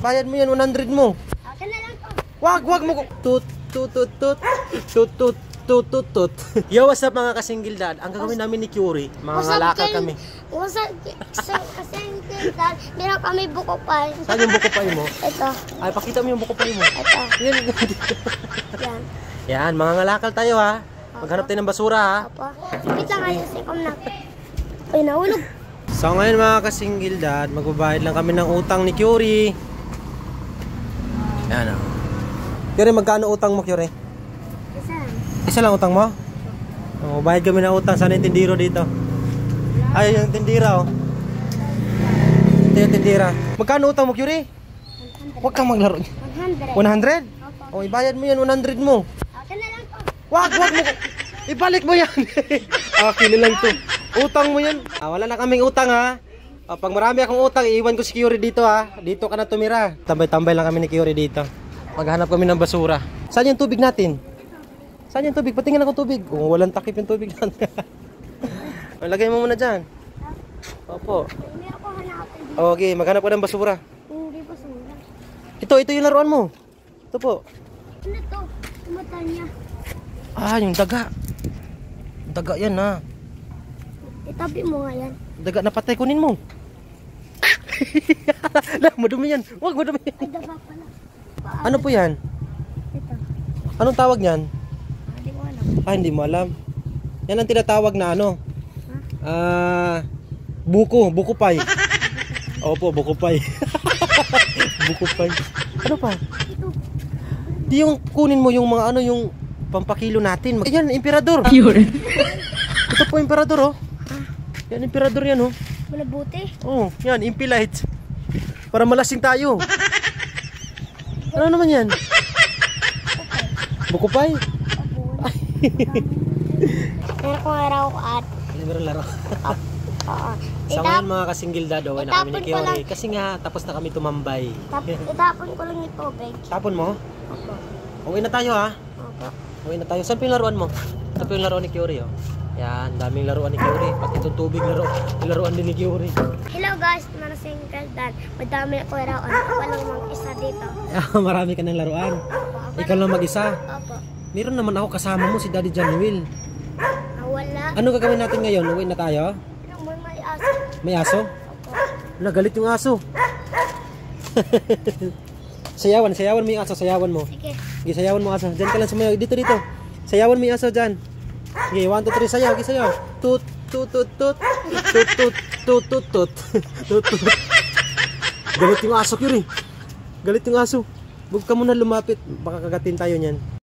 Bayad mo yan, 100 mo. Akin na lang to. Wag mo. Tut. Yo, what's up mga kasinggildan? Ang gagawin namin ni Curie, mga ngalakal kami. Kasi meron kami buko pa. Saan yung buko pay mo? Ito. Ay, pakita mo yung buko pay mo. Ito. Yan. Yan, mga ngalakal tayo ha. Maghanap tayo ng basura ha. Opo. Wait lang kayo, sikom na. Ay, nahulog. So ngayon mga kasinggildan, magbabayad lang kami ng utang ni Curie. Yan o. Curie, magkano utang mo, Curie? Isa lang utang mo? Oh, bayad kami ng utang. Sana yung tindiro dito. Ay, yung tindira oh. Ito yung tindira. Magkano utang mo, Curie? 100. Huwag kang maglaro. 100. 100? Oh, ibayad mo yan, 100 mo. Akin na lang to. Wag mo. Ibalik mo yan. Akin na lang to. Utang mo yan. Wala na kaming utang ha. Pag marami akong utang, iiwan ko si Curie dito ha. Dito ka na tumira. Tambay-tambay lang kami ni Curie dito. Maghanap kami ng basura. Saan yung tubig natin? Saan yung tubig? Patingin ako tubig. Oh, walang takip yung tubig natin. Lagay mo muna dyan. Opo. Meron ko hanapin dito. Okay, maghanap ka ng basura. Hindi basura. Ito yung laruan mo. Ito po. Ano to? Mata niya. Yung daga. Daga yan ha. Itabi mo nga yan. Daga na patay, kunin mo. Madumi yan. Huwag madumi yan. Ay, daba pala. Ano po yan? Ito. Anong tawag niyan? Hindi ko alam. Hindi mo alam. Yan ang tinatawag na ano? Buko pay. Opo, buko pay. Buko pay. Ano pa? Ito. Di yung kunin mo yung mga ano, yung pampakilo natin. Yan, emperador. Ito po, emperador oh. Yan, emperador yan oh. Malabuti. Oh, yan, impilight. Para malasing tayo. Ano naman yan? Buko pay. Meron ko nga raw at. Meron laro. Oo. Sa ngayon mga kasinggilda daw ay na kami ni Curie. Kasi nga, tapos na kami tumambay. Itapon ko lang yung tubig. Tapon mo? Opo. Uwi na tayo ha. Opo. Uwi na tayo. Saan po yung laruan mo? Ito po yung laruan ni Curie oh. Yan, daming laruan ni Curie. Pati itong tubig laruan din ni Curie. Hello guys, mga singildan. Madami ako raw. Ako lang mag-isa dito. Marami ka ng laruan. Opo. Ikaw lang mag-isa. Opo. Meron naman ako kasama mo, si Daddy Januel. Wala. Ano gagawin natin ngayon? Uwi na tayo? May aso. May aso? Opo. Wala, galit yung aso. Sayawan mo yung aso, sayawan mo. Sige. Sige, sayawan mo aso. Diyan ka lang sumayaw. Dito. Sayawan mo yung aso dyan. Sige, 1, 2, 3, sayaw. Sige, sayaw. Tut. Galit yung aso, Curie. Galit yung aso. Huwag ka muna lumapit. Baka kagatin tayo niyan.